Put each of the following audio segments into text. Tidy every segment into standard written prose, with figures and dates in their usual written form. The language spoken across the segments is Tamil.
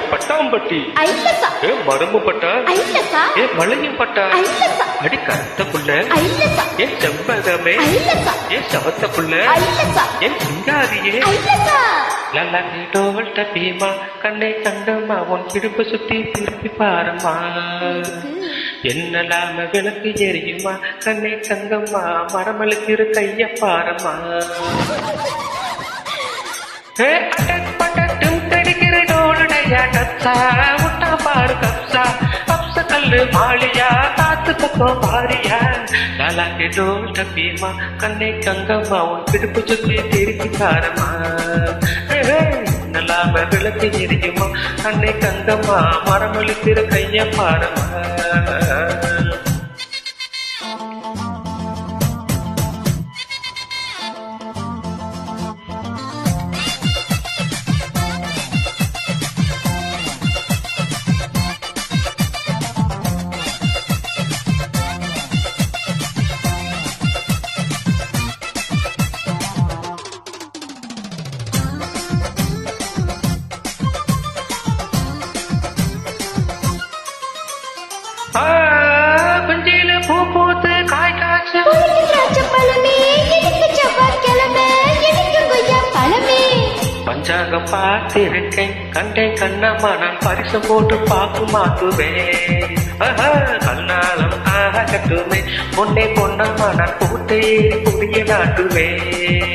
பட்டாம்பட்டி மரும்பு பட்டா மலையும் பட்டா அடி கருத்த புள்ள என் செம்பகமே என் சவத்த புள்ள என் சிங்காரியே டோவல் டப்பீமா கண்ணை கண்டம்மா உன் கிடுப்பு சுத்தி திருப்பி பாரம்மா என்னலாம விளக்கு எரியுமா கண்ணை தங்கம்மா மரமலுக்கு கைய பாரம்மா பட்டும் கடிக்கிற டோலுடைய கப்சா முட்டா பாரு கப்சா கப்ச கல்லு மாளியா காத்து பக்கம் பாரியா லாலாக்கி டோல் டப்பீமா கண்ணை கங்கம்மா உன் கிடுப்பு சுத்தி திருப்பி பாரம்மா நல்லாம விளக்கு எரியுமா கண்ணை கங்கம்மா மரமளிக்கிற கைய பாரம்மா குஞ்சில பூ பூத்து காய் காய்ச்ச பஞ்சாங்கம் பார்த்திருக்கேன் கண்டேன் கண்ணம்மா நான் பரிசு போட்டு பாக்கு மாத்துவேன் கண்ணாலம் ஆக கட்டுமே பொன்னே பொன்னம்மா நான் பூட்டை குடிய நாட்டுவேன்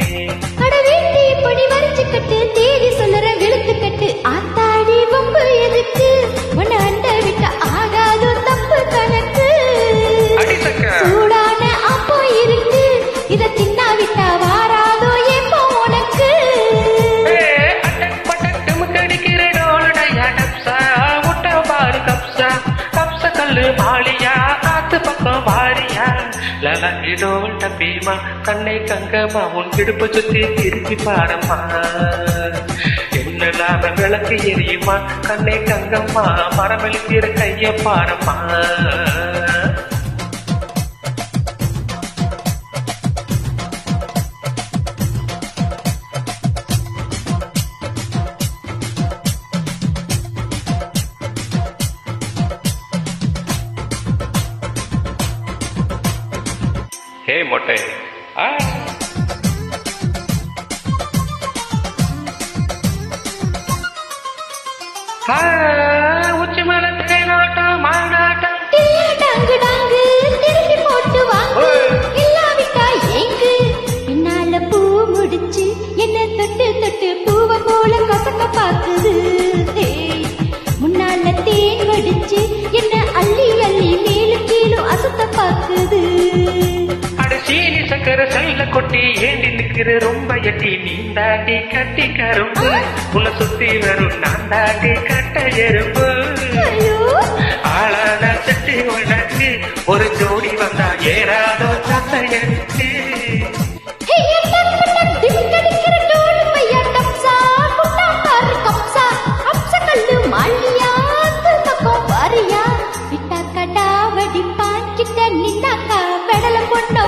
தேடி சொல்லுற விழுத்து கட்டு ஆத்தாடி வம்பு எதுக்கு உன்னை அண்ட விட்ட ஆகாதோ தப்பு கணக்கு சூடான அப்போ இருக்கு இத தின்னா விட்டா வாராதோ எப்போ உனக்கு கடிக்கிற டோலுடைய டப்சா முட்டை பாரு கப்சா கப்ச கல்லு மாளியா காத்து பக்கம் வாரியா லலங்கி டோல் டப்பீமா கண்ணை கங்கம்மா உன் கிடுப்பு சுத்தி திருப்பி பாரம்மா என்னலாம விளக்கு எரியுமா கண்ணை கங்கம்மா மரமளிக்கிற கைய பாரம்மா ஹே மொட்டை உச்சி மேல தேனாட்டம் மாநாட்டம் டாங்கு டாங்கு திருப்பி போட்டு வாங்க இல்லாவிட்டா ஏங்கு பின்னால பூ முடிச்சு என்ன தொட்டு தொட்டு பூவை போல கசக்க பாக்குது முன்னால தேன் வடிச்சு என்ன அள்ளி அள்ளி மேலும் கீழும் அசுத்த பாக்குது சீனி சக்கர சல்ல கொட்டி ஏண்டி நிக்கிற ரொம்ப எட்டி நீ தாண்டி கட்டி கரும்பு உன்னை சுத்தி வரும் நான் தாண்டி கட்ட எறும்பு ஆளான சட்டி உனக்கு ஒரு ஜோடி வந்தா ஏறாதோ சத்த எனக்கு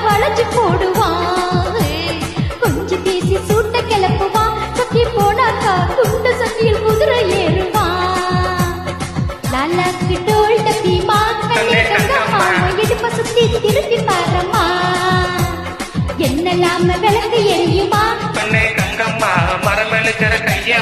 வளைச்சு போடுவான் கொஞ்சம் பேசி சூட்ட கிளப்புவான் சுத்தி போனாக்கா குண்டு சத்தியில் குதிரை ஏறுவான் லாலாக்கு டோல் டப்பீமா கண்ணே கங்கம்மா இடுப்ப சுத்தி திருப்பி பாரம்மா என்னலாம விளக்கு எரியுமா கண்ணே கங்கம்மா மரமலுக்கிற கைய